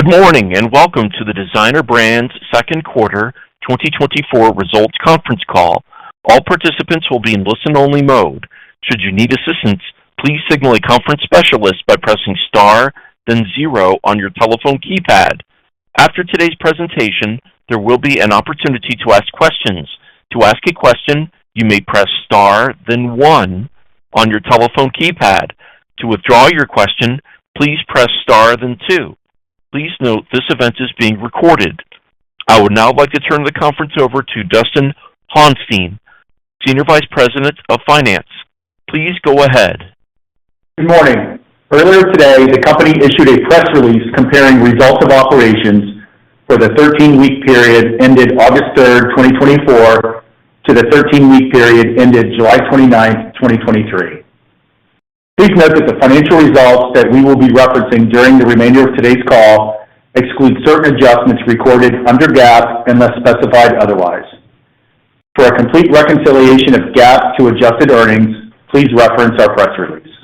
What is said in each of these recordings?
Good morning and welcome to the Designer Brands second quarter 2024 results conference call. All participants will be in listen-only mode. Should you need assistance, please signal a conference specialist by pressing star, then 0 on your telephone keypad. After today's presentation, there will be an opportunity to ask questions. To ask a question, you may press star, then 1 on your telephone keypad. To withdraw your question, please press star, then 2. Please note this event is being recorded. I would now like to turn the conference over to Dustin Honstein, Senior Vice President of Finance. Please go ahead. Good morning. Earlier today, the company issued a press release comparing results of operations for the 13-week period ended August 3rd, 2024 to the 13-week period ended July 29th, 2023. Please note that the financial results that we will be referencing during the remainder of today's call exclude certain adjustments recorded under GAAP unless specified otherwise. For a complete reconciliation of GAAP to adjusted earnings, please reference our press release.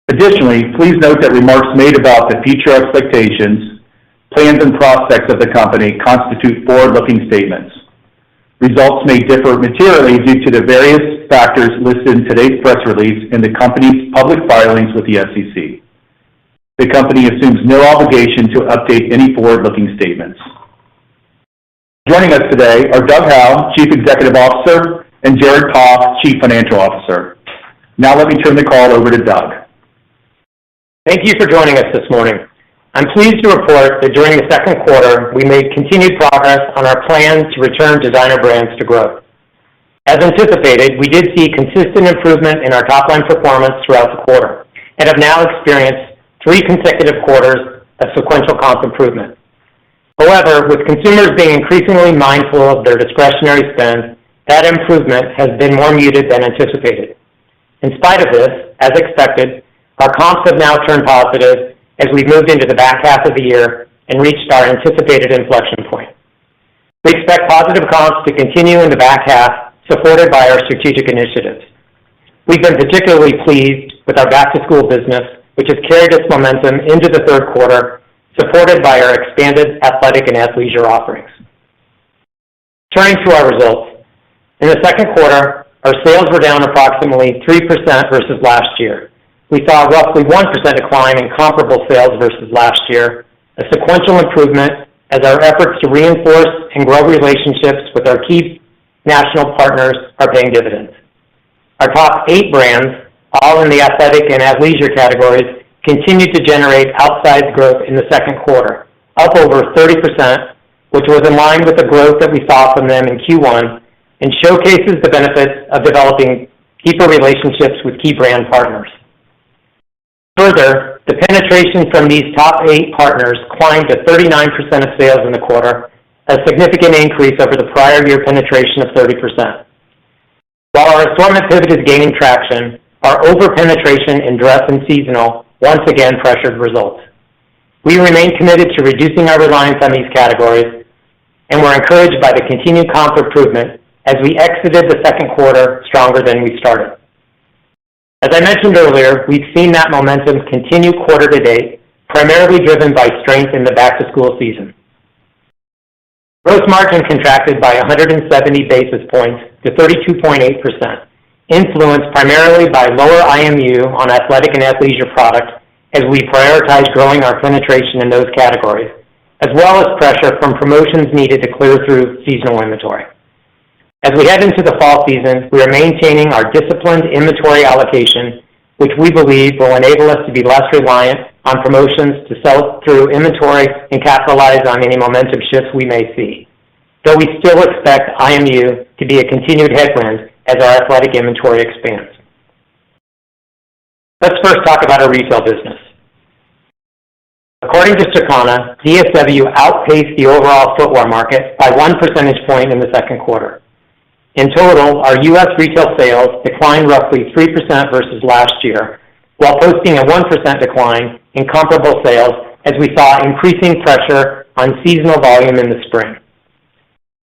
Additionally, please note that remarks made about the future expectations, plans, and prospects of the company constitute forward-looking statements. Results may differ materially due to the various factors listed in today's press release in the company's public filings with the SEC. The company assumes no obligation to update any forward-looking statements. Joining us today are Doug Howe, Chief Executive Officer, and Jared Poff, Chief Financial Officer. Now let me turn the call over to Doug. Thank you for joining us this morning. I'm pleased to report that during the second quarter, we made continued progress on our plan to return Designer Brands to growth. As anticipated, we did see consistent improvement in our top-line performance throughout the quarter and have now experienced 3 consecutive quarters of sequential comp improvement. However, with consumers being increasingly mindful of their discretionary spend, that improvement has been more muted than anticipated. In spite of this, as expected, our comps have now turned positive as we've moved into the back half of the year and reached our anticipated inflection point. We expect positive comps to continue in the back half, supported by our strategic initiatives. We've been particularly pleased with our back-to-school business, which has carried its momentum into the third quarter, supported by our expanded athletic and athleisure offerings. Turning to our results, in the second quarter, our sales were down approximately 3% versus last year. We saw a roughly 1% decline in comparable sales versus last year, a sequential improvement as our efforts to reinforce and grow relationships with our key national partners are paying dividends. Our top 8 brands, all in the athletic and athleisure categories, continued to generate outsized growth in the second quarter, up over 30%, which was in line with the growth that we saw from them in Q1 and showcases the benefits of developing deeper relationships with key brand partners. Further, the penetration from these top 8 partners climbed to 39% of sales in the quarter, a significant increase over the prior year penetration of 30%. While our assortment pivot is gaining traction, our over-penetration in dress and seasonal once again pressured results. We remain committed to reducing our reliance on these categories, and we're encouraged by the continued comp improvement as we exited the second quarter stronger than we started. As I mentioned earlier, we've seen that momentum continue quarter to date, primarily driven by strength in the back-to-school season. Gross margin contracted by 170 basis points to 32.8%, influenced primarily by lower IMU on athletic and athleisure products as we prioritize growing our penetration in those categories, as well as pressure from promotions needed to clear through seasonal inventory. As we head into the fall season, we are maintaining our disciplined inventory allocation, which we believe will enable us to be less reliant on promotions to sell through inventory and capitalize on any momentum shifts we may see, though we still expect IMU to be a continued headwind as our athletic inventory expands. Let's first talk about our retail business. According to Circana, DSW outpaced the overall footwear market by 1 percentage point in the second quarter. In total, our U.S. retail sales declined roughly 3% versus last year, while posting a 1% decline in comparable sales as we saw increasing pressure on seasonal volume in the spring.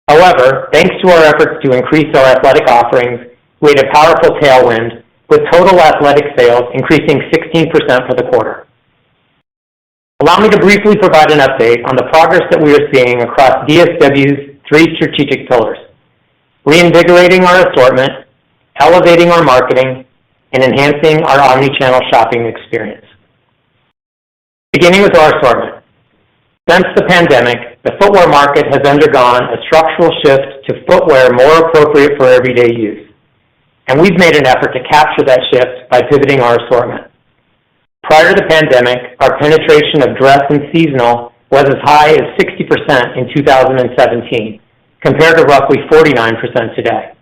However, thanks to our efforts to increase our athletic offerings, we had a powerful tailwind, with total athletic sales increasing 16% for the quarter. Allow me to briefly provide an update on the progress that we are seeing across DSW's three strategic pillars: reinvigorating our assortment, elevating our marketing, and enhancing our omni-channel shopping experience. Beginning with our assortment. Since the pandemic, the footwear market has undergone a structural shift to footwear more appropriate for everyday use, and we've made an effort to capture that shift by pivoting our assortment. Prior to the pandemic, our penetration of dress and seasonal was as high as 60% in 2017, compared to roughly 49% today.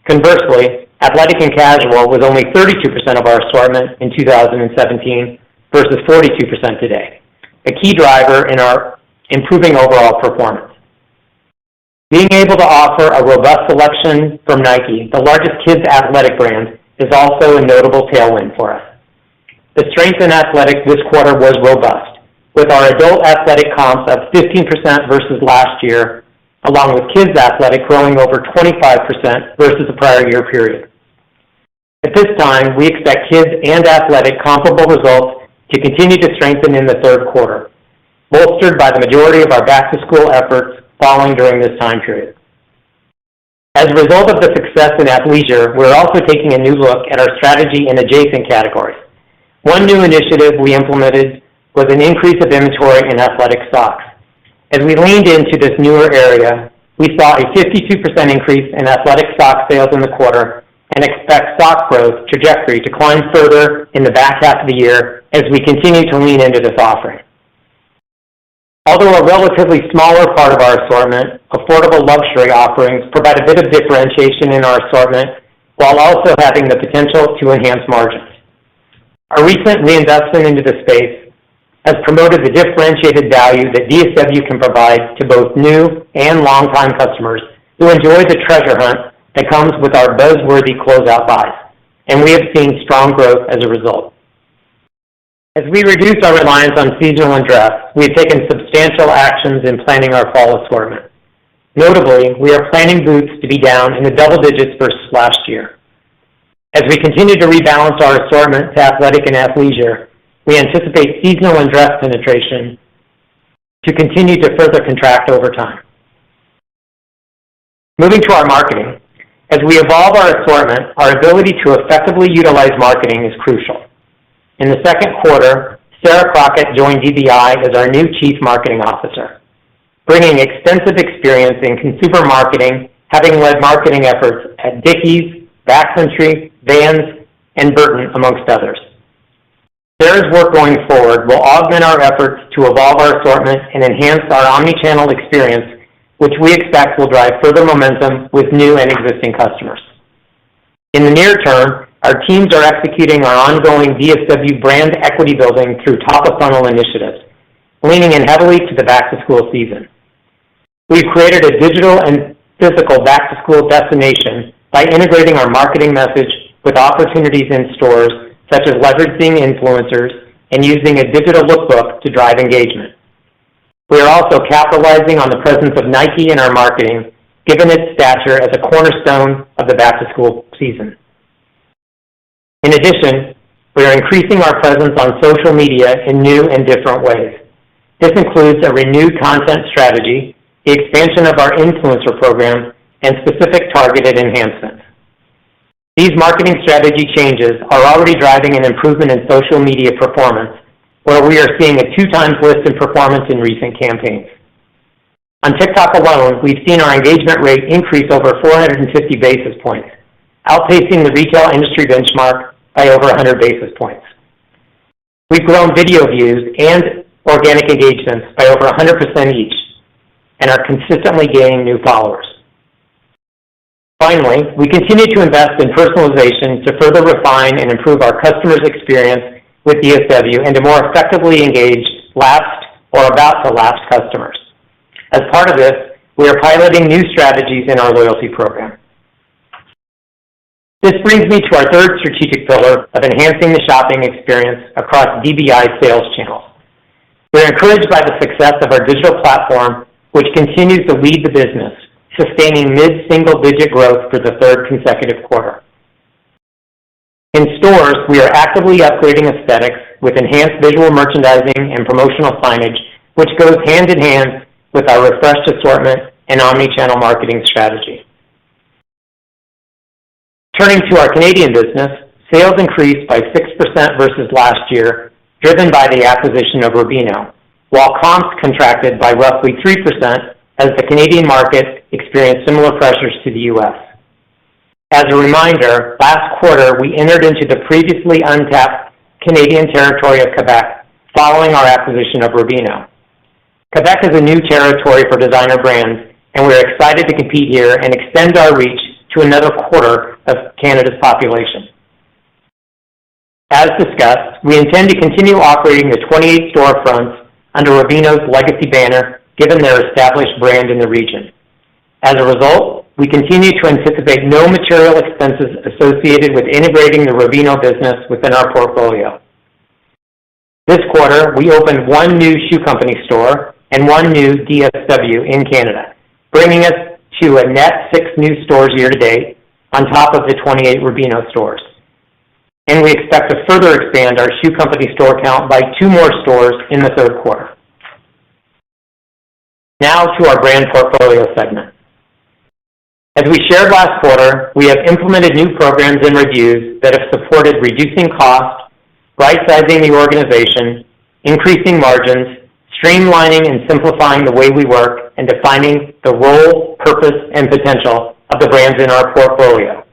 Conversely, athletic and casual was only 32% of our assortment in 2017 versus 42% today, a key driver in our improving overall performance. Being able to offer a robust selection from Nike, the largest kids athletic brand, is also a notable tailwind for us. The strength in athletic this quarter was robust, with our adult athletic comps up 15% versus last year, along with kids athletic growing over 25% versus the prior year period. At this time, we expect kids and athletic comparable results to continue to strengthen in the third quarter, bolstered by the majority of our back-to-school efforts falling during this time period. As a result of the success in athleisure, we're also taking a new look at our strategy in adjacent categories. One new initiative we implemented was an increase of inventory in athletic socks. As we leaned into this newer area, we saw a 52% increase in athletic sock sales in the quarter and expect sock growth trajectory to climb further in the back half of the year as we continue to lean into this offering. Although a relatively smaller part of our assortment, affordable luxury offerings provide a bit of differentiation in our assortment while also having the potential to enhance margins. Our recent reinvestment into the space has promoted the differentiated value that DSW can provide to both new and longtime customers who enjoy the treasure hunt that comes with our buzzworthy closeout buys, and we have seen strong growth as a result. As we reduce our reliance on seasonal and dress, we have taken substantial actions in planning our fall assortment. Notably, we are planning boots to be down in the double digits versus last year. As we continue to rebalance our assortment to athletic and athleisure, we anticipate seasonal and dress penetration to continue to further contract over time. Moving to our marketing, as we evolve our assortment, our ability to effectively utilize marketing is crucial. In the second quarter, Sarah Crockett joined DBI as our new Chief Marketing Officer, bringing extensive experience in consumer marketing, having led marketing efforts at Dickies, Backcountry, Vans, and Burton, amongst others. Sarah's work going forward will augment our efforts to evolve our assortment and enhance our omni-channel experience, which we expect will drive further momentum with new and existing customers. In the near term, our teams are executing our ongoing DSW brand equity building through top-of-funnel initiatives, leaning in heavily to the back-to-school season. We've created a digital and physical back-to-school destination by integrating our marketing message with opportunities in stores, such as leveraging influencers and using a digital lookbook to drive engagement. We are also capitalizing on the presence of Nike in our marketing, given its stature as a cornerstone of the back-to-school season. In addition, we are increasing our presence on social media in new and different ways. This includes a renewed content strategy, the expansion of our influencer program, and specific targeted enhancements. These marketing strategy changes are already driving an improvement in social media performance, where we are seeing a 2x lift in performance in recent campaigns. On TikTok alone, we've seen our engagement rate increase over 450 basis points, outpacing the retail industry benchmark by over 100 basis points. We've grown video views and organic engagements by over 100% each, and are consistently gaining new followers. Finally, we continue to invest in personalization to further refine and improve our customers' experience with DSW and to more effectively engage lapsed or about-to-lapse customers. As part of this, we are piloting new strategies in our loyalty program. This brings me to our third strategic pillar of enhancing the shopping experience across DBI sales channels. We're encouraged by the success of our digital platform, which continues to lead the business, sustaining mid-single-digit growth for the third consecutive quarter. In stores, we are actively upgrading aesthetics with enhanced visual merchandising and promotional signage, which goes hand in hand with our refreshed assortment and omni-channel marketing strategy. Turning to our Canadian business, sales increased by 6% versus last year, driven by the acquisition of Rubino, while comps contracted by roughly 3% as the Canadian market experienced similar pressures to the U.S. As a reminder, last quarter we entered into the previously untapped Canadian territory of Quebec following our acquisition of Rubino. Quebec is a new territory for Designer Brands, and we're excited to compete here and extend our reach to another quarter of Canada's population. As discussed, we intend to continue operating the 28 storefronts under Rubino's legacy banner, given their established brand in the region. As a result, we continue to anticipate no material expenses associated with integrating the Rubino business within our portfolio. This quarter, we opened one new shoe company store and one new DSW in Canada, bringing us to a net 6 new stores year to date, on top of the 28 Rubino stores. And we expect to further expand our shoe company store count by 2 more stores in the third quarter. Now to our brand portfolio segment. As we shared last quarter, we have implemented new programs and reviews that have supported reducing costs, right-sizing the organization, increasing margins, streamlining and simplifying the way we work, and defining the role, purpose, and potential of the brands in our portfolio.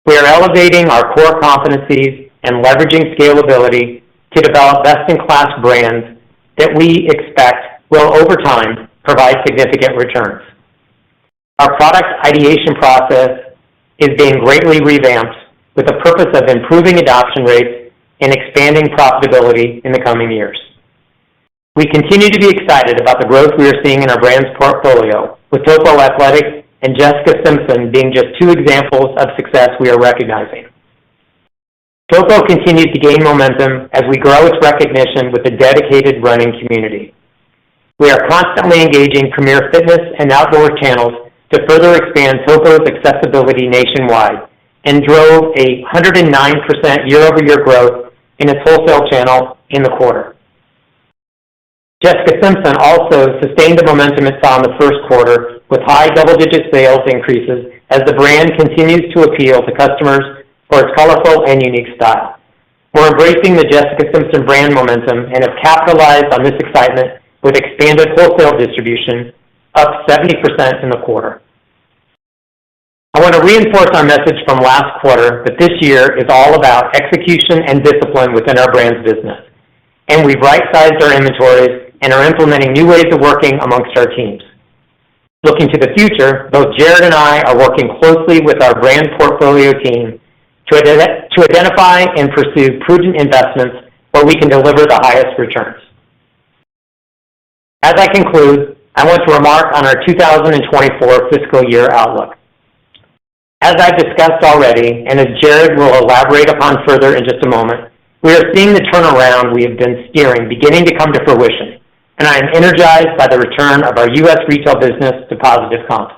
We are elevating our core competencies and leveraging scalability to develop best-in-class brands that we expect will, over time, provide significant returns. Our product ideation process is being greatly revamped with the purpose of improving adoption rates and expanding profitability in the coming years. We continue to be excited about the growth we are seeing in our brands portfolio, with Topo Athletic and Jessica Simpson being just 2 examples of success we are recognizing. Topo continues to gain momentum as we grow its recognition with the dedicated running community. We are constantly engaging premier fitness and outdoor channels to further expand Topo's accessibility nationwide and drove a 109% year-over-year growth in its wholesale channel in the quarter. Jessica Simpson also sustained the momentum it saw in the first quarter with high double-digit sales increases as the brand continues to appeal to customers for its colorful and unique style. We're embracing the Jessica Simpson brand momentum and have capitalized on this excitement with expanded wholesale distribution, up 70% in the quarter. I want to reinforce our message from last quarter that this year is all about execution and discipline within our brands business, and we've right-sized our inventories and are implementing new ways of working amongst our teams. Looking to the future, both Jared and I are working closely with our brand portfolio team to identify and pursue prudent investments where we can deliver the highest returns. As I conclude, I want to remark on our 2024 fiscal year outlook. As I've discussed already, and as Jared will elaborate upon further in just a moment, we are seeing the turnaround we have been steering beginning to come to fruition, and I am energized by the return of our U.S. retail business to positive comps.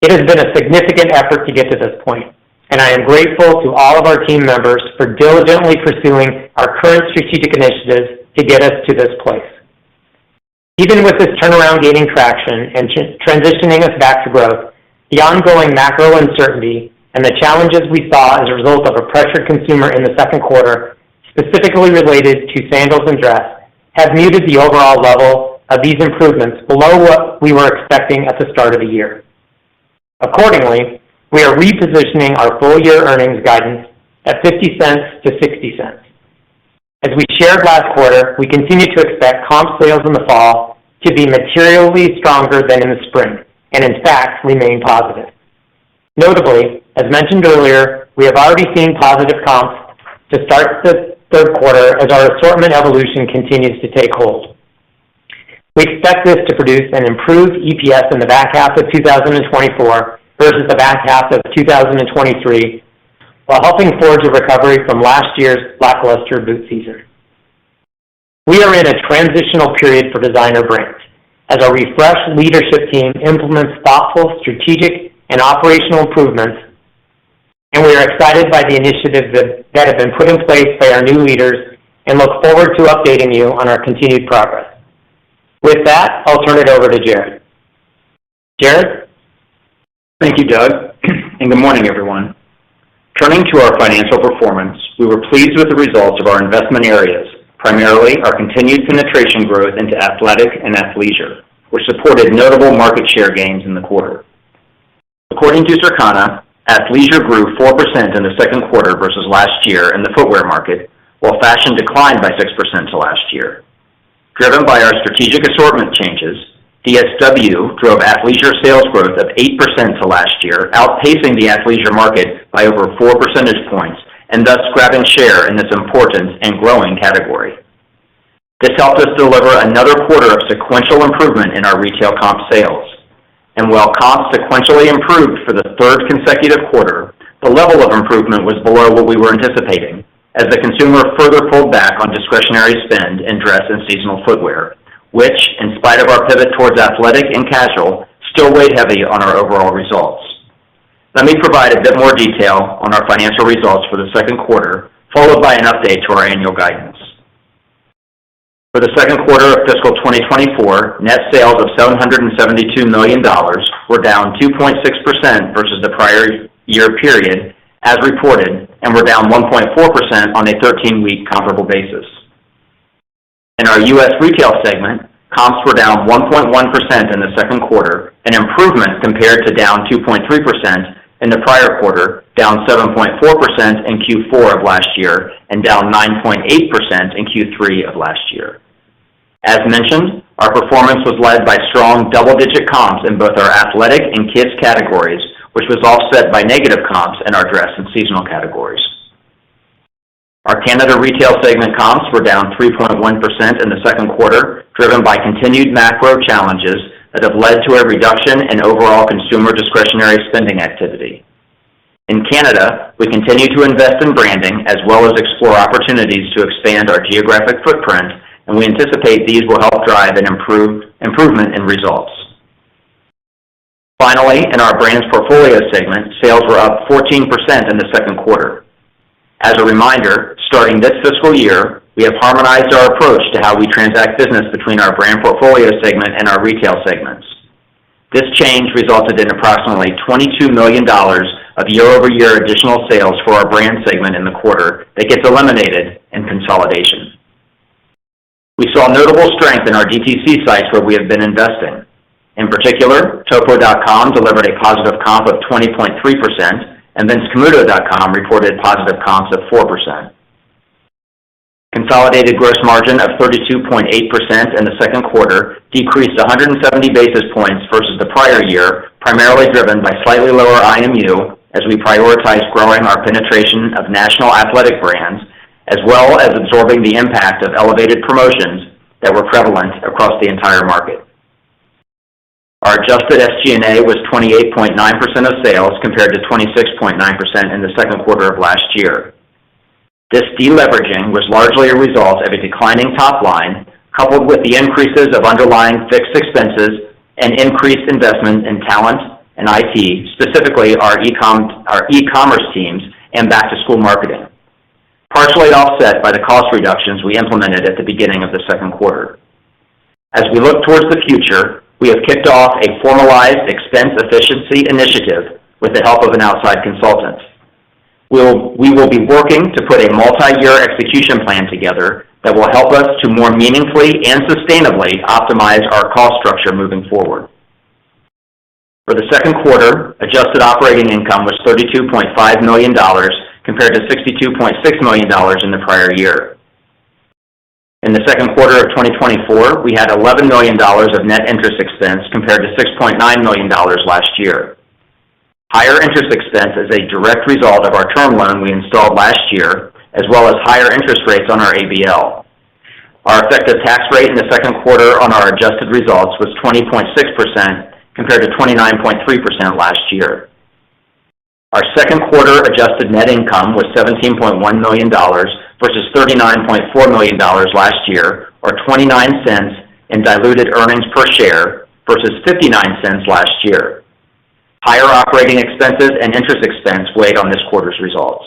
It has been a significant effort to get to this point, and I am grateful to all of our team members for diligently pursuing our current strategic initiatives to get us to this place. Even with this turnaround gaining traction and transitioning us back to growth, the ongoing macro uncertainty and the challenges we saw as a result of a pressured consumer in the second quarter, specifically related to sandals and dress, have muted the overall level of these improvements below what we were expecting at the start of the year. Accordingly, we are repositioning our full-year earnings guidance at 50 cents to 60 cents. As we shared last quarter, we continue to expect comp sales in the fall to be materially stronger than in the spring, and in fact, remain positive. Notably, as mentioned earlier, we have already seen positive comps to start the third quarter as our assortment evolution continues to take hold. We expect this to produce an improved EPS in the back half of 2024 versus the back half of 2023, while helping forge a recovery from last year's lackluster boot season. We are in a transitional period for Designer Brands as our refreshed leadership team implements thoughtful, strategic, and operational improvements, and we are excited by the initiatives that have been put in place by our new leaders and look forward to updating you on our continued progress. With that, I'll turn it over to Jared. Jared? Thank you, Doug, and good morning, everyone. Turning to our financial performance, we were pleased with the results of our investment areas, primarily our continued penetration growth into athletic and athleisure, which supported notable market share gains in the quarter. According to Circana, athleisure grew 4% in the second quarter versus last year in the footwear market, while fashion declined by 6% to last year. Driven by our strategic assortment changes, DSW drove athleisure sales growth of 8% to last year, outpacing the athleisure market by over 4 percentage points and thus grabbing share in this important and growing category. This helped us deliver another quarter of sequential improvement in our retail comp sales. And while comps sequentially improved for the third consecutive quarter, the level of improvement was below what we were anticipating, as the consumer further pulled back on discretionary spend in dress and seasonal footwear, which, in spite of our pivot towards athletic and casual, still weighed heavy on our overall results. Let me provide a bit more detail on our financial results for the second quarter, followed by an update to our annual guidance. For the second quarter of fiscal 2024, net sales of $772 million were down 2.6% versus the prior year period, as reported, and were down 1.4% on a 13-week comparable basis. In our U.S. retail segment, comps were down 1.1% in the second quarter, an improvement compared to down 2.3% in the prior quarter, down 7.4% in Q4 of last year, and down 9.8% in Q3 of last year. As mentioned, our performance was led by strong double-digit comps in both our athletic and kids categories, which was offset by negative comps in our dress and seasonal categories. Our Canada retail segment comps were down 3.1% in the second quarter, driven by continued macro challenges that have led to a reduction in overall consumer discretionary spending activity. In Canada, we continue to invest in branding as well as explore opportunities to expand our geographic footprint, and we anticipate these will help drive an improvement in results. Finally, in our brands portfolio segment, sales were up 14% in the second quarter. As a reminder, starting this fiscal year, we have harmonized our approach to how we transact business between our brand portfolio segment and our retail segments. This change resulted in approximately $22 million of year-over-year additional sales for our brand segment in the quarter that gets eliminated in consolidation. We saw notable strength in our DTC sites where we have been investing. In particular, Topo.com delivered a positive comp of 20.3%, and VinceCamuto.com reported positive comps of 4%. Consolidated gross margin of 32.8% in the second quarter decreased 170 basis points versus the prior year, primarily driven by slightly lower IMU as we prioritize growing our penetration of national athletic brands, as well as absorbing the impact of elevated promotions that were prevalent across the entire market. Our adjusted SG&A was 28.9% of sales compared to 26.9% in the second quarter of last year. This deleveraging was largely a result of a declining top line, coupled with the increases of underlying fixed expenses and increased investment in talent and IT, specifically our e-commerce teams and back-to-school marketing, partially offset by the cost reductions we implemented at the beginning of the second quarter. As we look towards the future, we have kicked off a formalized expense efficiency initiative with the help of an outside consultant. We will be working to put a multi-year execution plan together that will help us to more meaningfully and sustainably optimize our cost structure moving forward. For the second quarter, adjusted operating income was $32.5 million compared to $62.6 million in the prior year. In the second quarter of 2024, we had $11 million of net interest expense compared to $6.9 million last year. Higher interest expense is a direct result of our term loan we installed last year, as well as higher interest rates on our ABL. Our effective tax rate in the second quarter on our adjusted results was 20.6% compared to 29.3% last year. Our second quarter adjusted net income was $17.1 million versus $39.4 million last year, or 29 cents in diluted earnings per share versus 59 cents last year. Higher operating expenses and interest expense weighed on this quarter's results.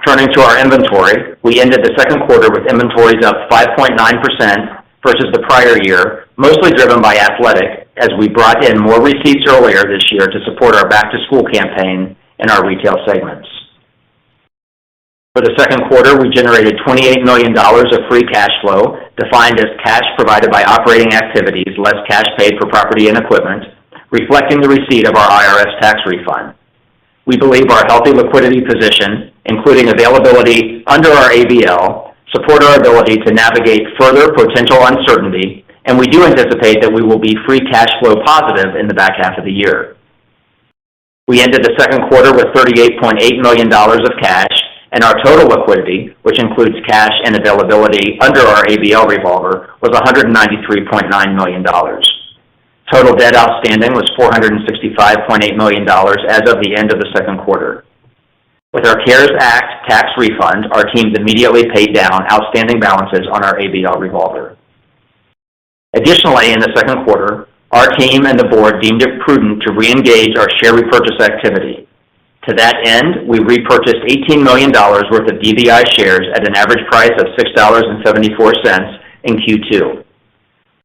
Turning to our inventory, we ended the second quarter with inventories up 5.9% versus the prior year, mostly driven by athletic, as we brought in more receipts earlier this year to support our back-to-school campaign in our retail segments. For the second quarter, we generated $28 million of free cash flow, defined as cash provided by operating activities less cash paid for property and equipment, reflecting the receipt of our IRS tax refund. We believe our healthy liquidity position, including availability under our ABL, support our ability to navigate further potential uncertainty, and we do anticipate that we will be free cash flow positive in the back half of the year. We ended the second quarter with $38.8 million of cash, and our total liquidity, which includes cash and availability under our ABL revolver, was $193.9 million. Total debt outstanding was $465.8 million as of the end of the second quarter. With our CARES Act tax refund, our teams immediately paid down outstanding balances on our ABL revolver. Additionally, in the second quarter, our team and the board deemed it prudent to re-engage our share repurchase activity. To that end, we repurchased $18 million worth of DBI shares at an average price of $6.74 in Q2.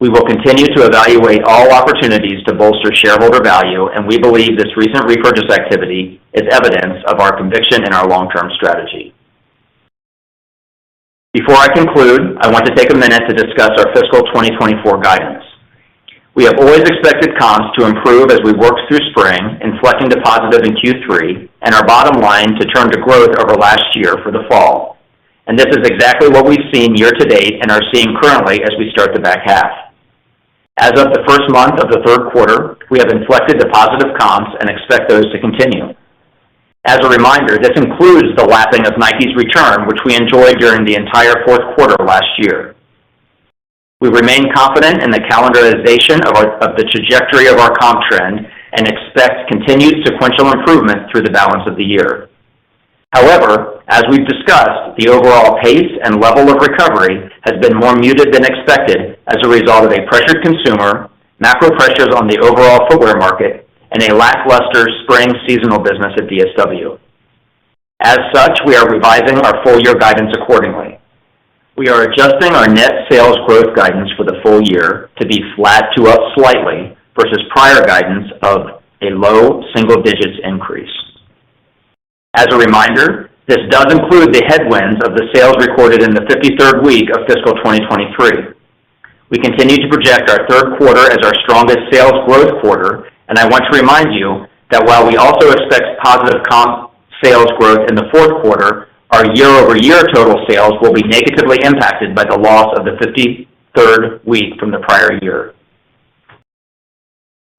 We will continue to evaluate all opportunities to bolster shareholder value, and we believe this recent repurchase activity is evidence of our conviction in our long-term strategy. Before I conclude, I want to take a minute to discuss our fiscal 2024 guidance. We have always expected comps to improve as we worked through spring, inflecting to positive in Q3, and our bottom line to turn to growth over last year for the fall. And this is exactly what we've seen year to date and are seeing currently as we start the back half. As of the first month of the third quarter, we have inflected to positive comps and expect those to continue. As a reminder, this includes the lapping of Nike's return, which we enjoyed during the entire fourth quarter last year. We remain confident in the calendarization of the trajectory of our comp trend and expect continued sequential improvement through the balance of the year. However, as we've discussed, the overall pace and level of recovery has been more muted than expected as a result of a pressured consumer, macro pressures on the overall footwear market, and a lackluster spring seasonal business at DSW. As such, we are revising our full-year guidance accordingly. We are adjusting our net sales growth guidance for the full year to be flat to up slightly versus prior guidance of a low single digits increase. As a reminder, this does include the headwinds of the sales recorded in the 53rd week of fiscal 2023. We continue to project our third quarter as our strongest sales growth quarter, and I want to remind you that while we also expect positive comp sales growth in the fourth quarter, our year-over-year total sales will be negatively impacted by the loss of the 53rd week from the prior year.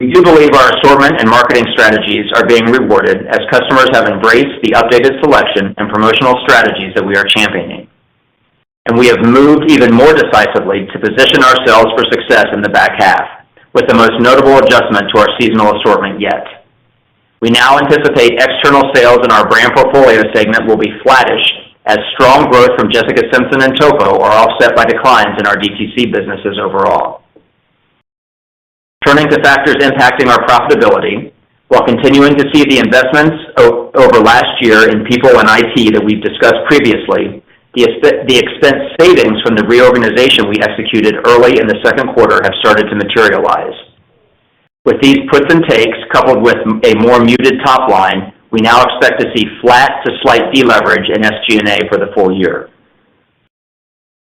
We do believe our assortment and marketing strategies are being rewarded as customers have embraced the updated selection and promotional strategies that we are championing. And we have moved even more decisively to position ourselves for success in the back half, with the most notable adjustment to our seasonal assortment yet. We now anticipate external sales in our brand portfolio segment will be flattish, as strong growth from Jessica Simpson and Topo are offset by declines in our DTC businesses overall. Turning to factors impacting our profitability, while continuing to see the investments over last year in people and IT that we've discussed previously, the expense savings from the reorganization we executed early in the second quarter have started to materialize. With these puts and takes, coupled with a more muted top line, we now expect to see flat to slight deleverage in SG&A for the full year.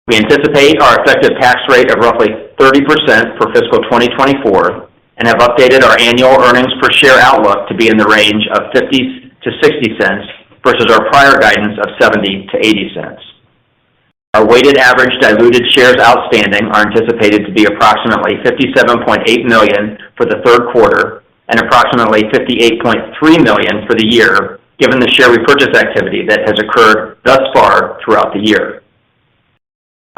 We anticipate our effective tax rate of roughly 30% for fiscal 2024 and have updated our annual earnings per share outlook to be in the range of 50 to 60 cents versus our prior guidance of 70 to 80 cents. Our weighted average diluted shares outstanding are anticipated to be approximately 57.8 million for the third quarter and approximately 58.3 million for the year, given the share repurchase activity that has occurred thus far throughout the year.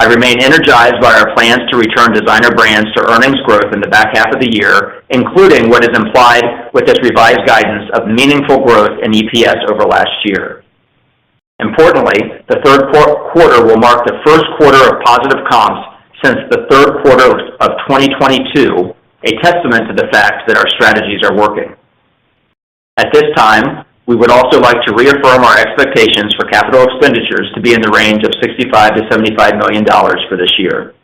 I remain energized by our plans to return Designer Brands to earnings growth in the back half of the year, including what is implied with this revised guidance of meaningful growth in EPS over last year. Importantly, the third quarter will mark the first quarter of positive comps since the third quarter of 2022, a testament to the fact that our strategies are working. At this time, We would also like to reaffirm our expectations for capital expenditures to be in the range of $65 to $75 million for this year.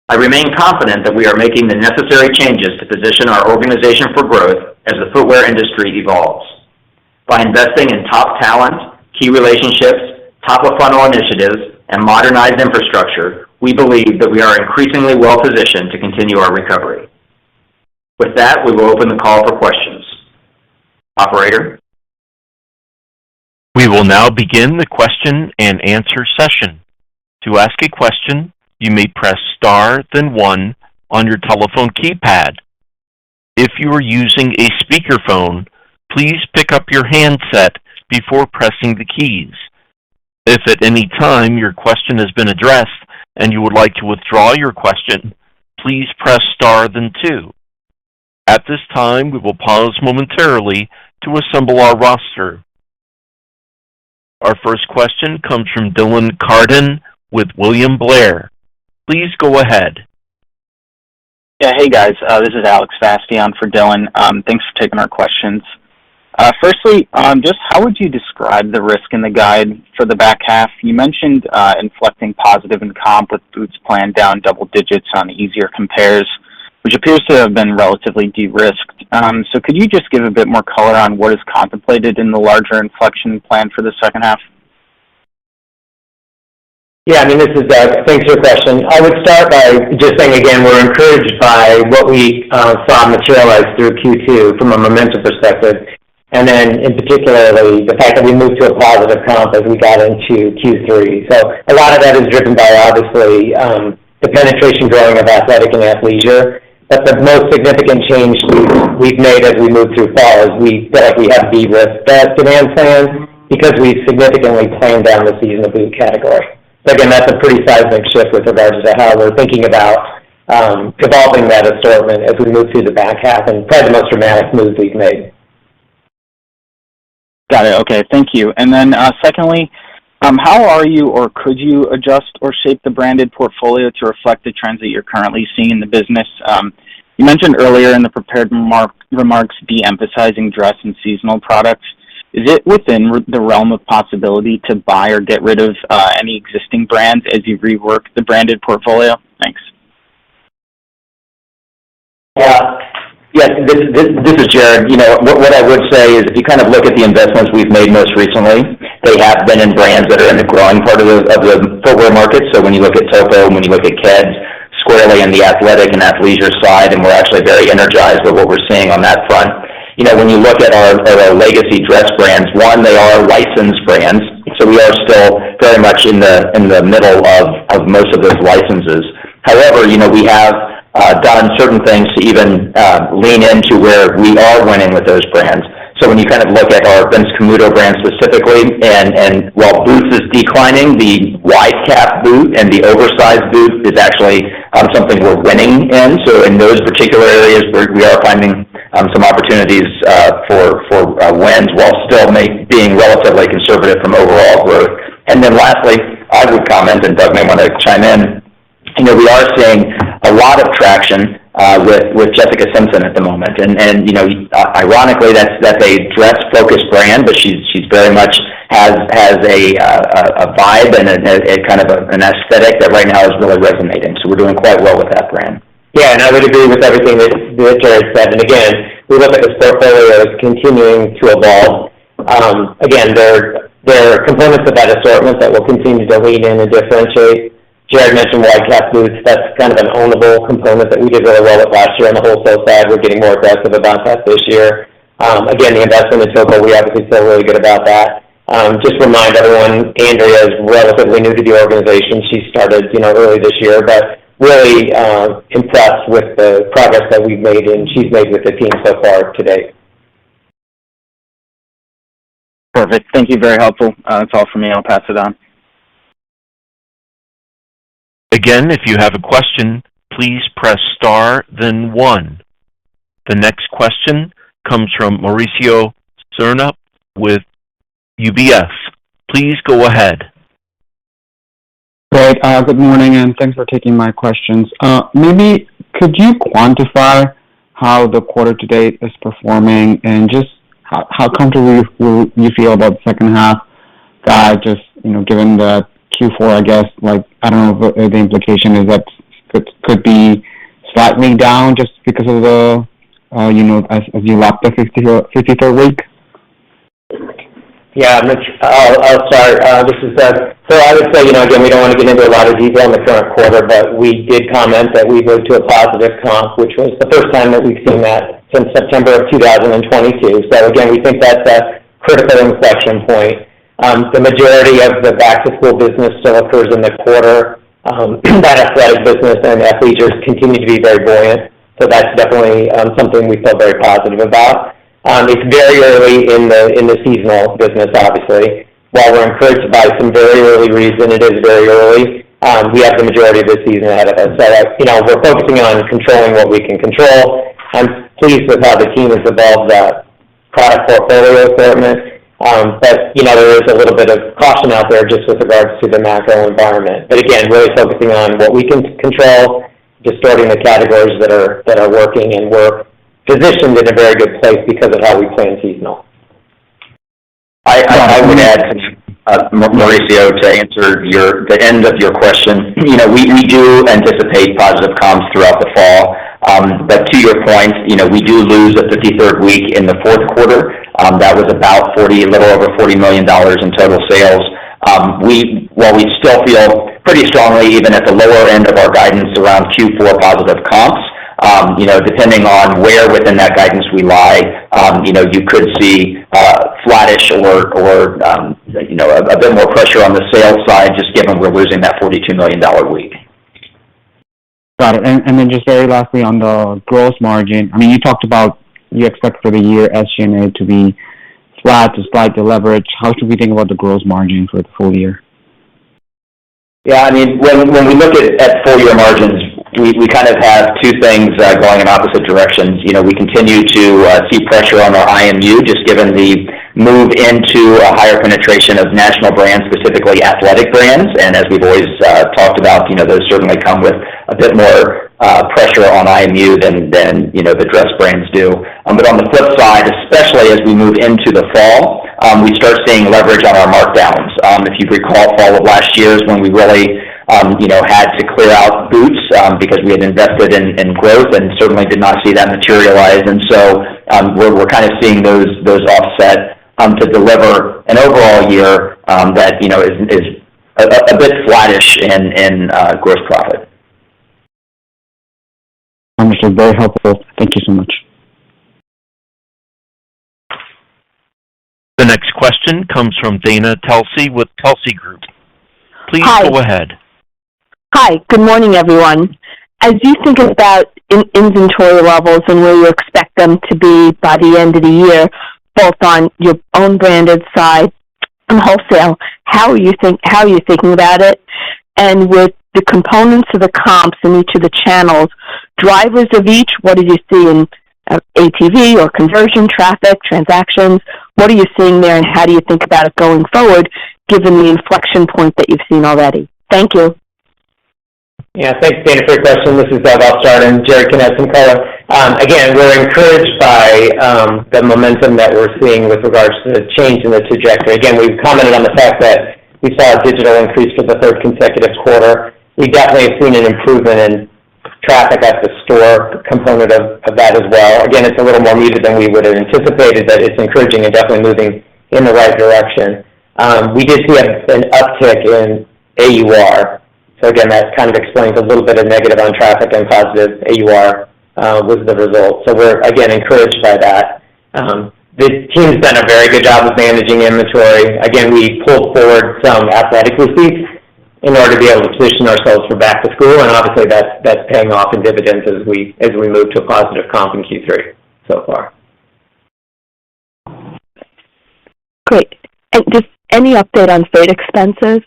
I remain confident that we are making the necessary changes to position our organization for growth as the footwear industry evolves. By investing in top talent, key relationships, top-of-funnel initiatives, and modernized infrastructure, we believe that we are increasingly well-positioned to continue our recovery. With that, we will open the call for questions. Operator? We will now begin the question and answer session. To ask a question, you may press star, then 1 on your telephone keypad. If you are using a speakerphone, please pick up your handset before pressing the keys. If at any time your question has been addressed and you would like to withdraw your question, please press star, then 2. At this time, we will pause momentarily to assemble our roster. Our first question comes from Dylan Carden with William Blair. Please go ahead. Yeah, hey guys, this is Alex Bastian for Dylan. Thanks for taking our questions. Firstly, just how would you describe the risk in the guide for the back half? You mentioned inflecting positive in comp with boots planned down double digits on easier compares, which appears to have been relatively de-risked. So could you just give a bit more color on what is contemplated in the larger inflection plan for the second half? Yeah, this is Doug. Thanks for the question. I would start by just saying again, we're encouraged by what we saw materialize through Q2 from a momentum perspective, and then in particularly the fact that we moved to a positive comp as we got into Q3. So a lot of that is driven by obviously the penetration growing of athletic and athleisure. But the most significant change we've made as we move through fall is we feel like we have de-risked that demand plan because we've significantly planned down the seasonal boot category. So again, that's a pretty seismic shift with regards to how we're thinking about evolving that assortment as we move through the back half, and probably the most dramatic moves we've made. Got it. Okay, thank you. And then secondly, how are you or could you adjust or shape the branded portfolio to reflect the trends that you're currently seeing in the business? You mentioned earlier in the prepared remarks de-emphasizing dress and seasonal products. Is it within the realm of possibility to buy or get rid of any existing brands as you rework the branded portfolio? Thanks. Yeah, this is Jared. What I would say is if you kind of look at the investments we've made most recently, they have been in brands that are in the growing part of the footwear market. So when you look at Topo, when you look at Keds, squarely in the athletic and athleisure side, and we're actually very energized with what we're seeing on that front. When you look at our legacy dress brands, one, they are licensed brands, so we are still very much in the middle of most of those licenses. However, we have done certain things to even lean into where we are winning with those brands. So when you kind of look at our Vince Camuto brand specifically, and while boots is declining, the wide cap boot and the oversized boot is actually something we're winning in. So in those particular areas, we are finding some opportunities for wins while still being relatively conservative from overall growth. And then lastly, I would comment, and Doug may want to chime in, we are seeing a lot of traction with Jessica Simpson at the moment, and ironically, that's a dress-focused brand, but she's very much has a vibe and a kind of an aesthetic that right now is really resonating. So we're doing quite well with that brand. Yeah, and I would agree with everything that Jared said. And again, we look at this portfolio as continuing to evolve. Again, there are components of that assortment that will continue to lean in and differentiate. Jared mentioned wide cap boots. That's kind of an ownable component that we did really well with last year on the wholesale side. We're getting more aggressive about that this year. Again, the investment in Topo, we obviously feel really good about that. Just remind everyone, Andrea is relatively new to the organization. She started, early this year, but really impressed with the progress that we've made and she's made with the team so far to date. Perfect. Thank you. Very helpful. That's all for me. I'll pass it on. Again, if you have a question, please press star, then 1. The next question comes from Mauricio Serna with UBS. Please go ahead. Great. Good morning, and thanks for taking my questions. Maybe could you quantify how the quarter to date is performing and just how comfortable will you feel about the second half guide, just, given the Q4, I guess, I don't know if the implication is that could be slightly down just because of the, as you lap the 53rd week? Yeah, Mitch, I'll start. This is Doug. So I would say, again, we don't want to get into a lot of detail in the current quarter, but we did comment that we moved to a positive comp, which was the first time that we've seen that since September of 2022. So again, we think that's a critical inflection point. The majority of the back-to-school business still occurs in the quarter. That athletic business and athleisure continue to be very buoyant. So that's definitely something we feel very positive about. It's very early in the seasonal business, obviously. While we're encouraged by some very early reads, and it is very early, we have the majority of the season ahead of us. So, we're focusing on controlling what we can control. I'm pleased with how the team has evolved that product portfolio assortment. But, there is a little bit of caution out there just with regards to the macro environment. But again, really focusing on what we can control, distorting the categories that are working, and we're positioned in a very good place because of how we plan seasonal. I would add, Mauricio, to answer the end of your question. We do anticipate positive comps throughout the fall. But to your point, we do lose a 53rd week in the fourth quarter. That was about a little over $40 million in total sales. While we still feel pretty strongly, even at the lower end of our guidance, around Q4 positive comps, depending on where within that guidance we lie, you could see flattish or a bit more pressure on the sales side, just given we're losing that $42 million week. Got it. And then just very lastly on the gross margin, you talked about you expect for the year SG&A to be flat to slight leverage. How should we think about the gross margin for the full year? Yeah, when we look at full year margins, we kind of have two things going in opposite directions. We continue to see pressure on our IMU, just given the move into a higher penetration of national brands, specifically athletic brands. And as we've always talked about, those certainly come with a bit more pressure on IMU than the dress brands do. But on the flip side, especially as we move into the fall, we start seeing leverage on our markdowns. If you recall, fall of last year is when we really had to clear out boots because we had invested in growth and certainly did not see that materialize. And so we're kind of seeing those offset to deliver an overall year that is a bit flattish in gross profit. Understood. Very helpful. Thank you so much. The next question comes from Dana Telsey with Telsey Group. Please go ahead. Hi. Good morning, everyone. As you think about inventory levels and where you expect them to be by the end of the year, both on your own branded side and wholesale, how are you thinking about it? And with the components of the comps in each of the channels, drivers of each, what do you see in ATV or conversion traffic, transactions? What are you seeing there, and how do you think about it going forward, given the inflection point that you've seen already? Thank you. Yeah, thanks, Dana, for your question. This is Doug. I'll start, and Jerry can add some color. Again, we're encouraged by the momentum that we're seeing with regards to the change in the trajectory. Again, we've commented on the fact that we saw a digital increase for the third consecutive quarter. We definitely have seen an improvement in traffic at the store component of that as well. Again, it's a little more muted than we would have anticipated, but it's encouraging and definitely moving in the right direction. We did see an uptick in AUR. So again, that kind of explains a little bit of negative on traffic, and positive AUR was the result. So we're, again, encouraged by that. The team's done a very good job of managing inventory. Again, we pulled forward some athletic receipts in order to be able to position ourselves for back to school, and obviously that's paying off in dividends as we move to a positive comp in Q3 so far. Great. And just any update on freight expenses?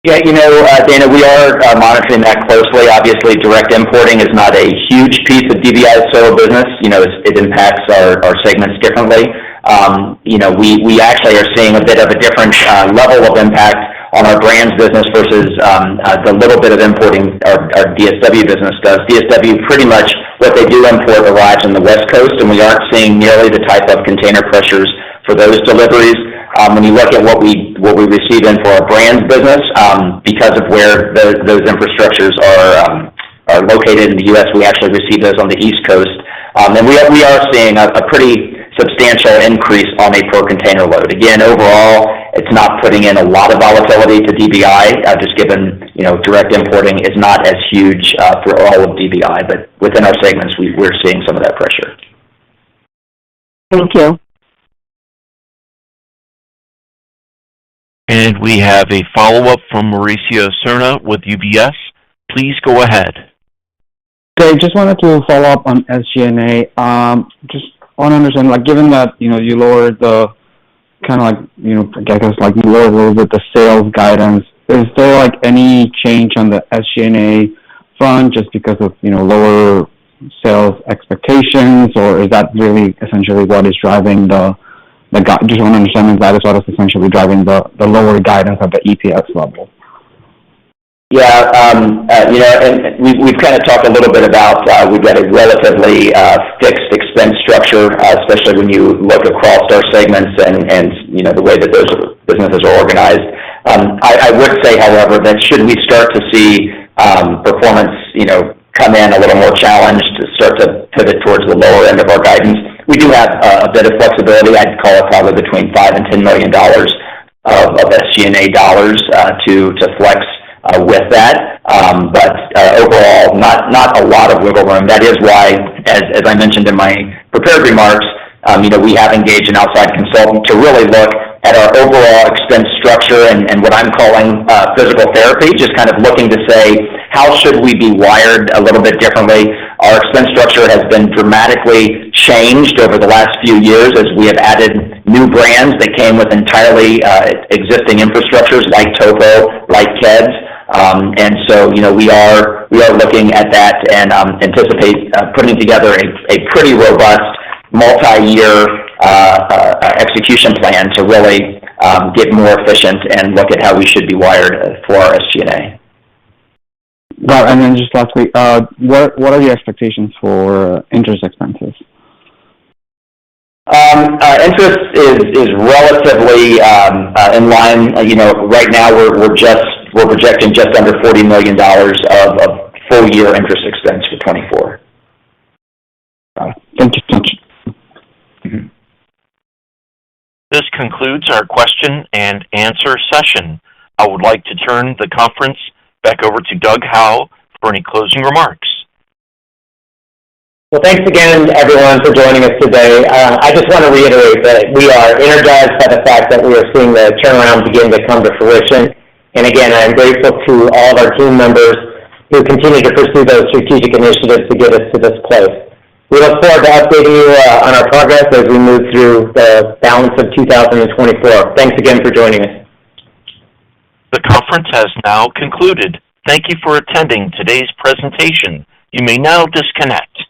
Yeah, Dana, we are monitoring that closely. Obviously, direct importing is not a huge piece of DBI's solo business. It impacts our segments differently. We actually are seeing a bit of a different level of impact on our brands business versus the little bit of importing our DSW business does. DSW, pretty much what they do import arrives on the West Coast, and we aren't seeing nearly the type of container pressures for those deliveries. When you look at what we receive in for our brands business, because of where those infrastructures are located in the U.S., we actually receive those on the East Coast. And we are seeing a pretty substantial increase on a per container load. Again, overall, it's not putting in a lot of volatility to DBI, just given, direct importing is not as huge for all of DBI, but within our segments, we're seeing some of that pressure. Thank you. And we have a follow-up from Mauricio Serna with UBS. Please go ahead. Okay, just wanted to follow up on SG&A. Just want to understand, given that, you lowered the you lowered a little bit the sales guidance, is there, any change on the SG&A front just because of, lower sales expectations, or is that really essentially what is driving just want to understand if that is what is essentially driving the lower guidance at the EPS level? Yeah, and we've kind of talked a little bit about we've got a relatively fixed expense structure, especially when you look across our segments and the way that those businesses are organized. I would say, however, that should we start to see performance, come in a little more challenged, start to pivot towards the lower end of our guidance, we do have a bit of flexibility. I'd call it probably between $5 and $10 million of SG&A dollars to flex with that, but overall, not a lot of wiggle room. That is why, as I mentioned in my prepared remarks, we have engaged an outside consultant to really look at our overall expense structure and what I'm calling physical therapy, just kind of looking to say, how should we be wired a little bit differently? Our expense structure has been dramatically changed over the last few years as we have added new brands that came with entirely existing infrastructures like Topo, like Keds. And so, we are looking at that and anticipate putting together a pretty robust multi-year execution plan to really get more efficient and look at how we should be wired for our SG&A. Well, and then just lastly, what are your expectations for interest expenses? Interest is relatively in line. Right now we're projecting just under $40 million of full year interest expense for 24. Thank you so much. Mm-hmm. This concludes our question and answer session. I would like to turn the conference back over to Doug Howe for any closing remarks. Well, thanks again, everyone, for joining us today. I just want to reiterate that we are energized by the fact that we are seeing the turnaround begin to come to fruition. And again, I am grateful to all of our team members who continue to pursue those strategic initiatives to get us to this place. We look forward to updating you on our progress as we move through the balance of 2024. Thanks again for joining us. The conference has now concluded. Thank you for attending today's presentation. You may now disconnect.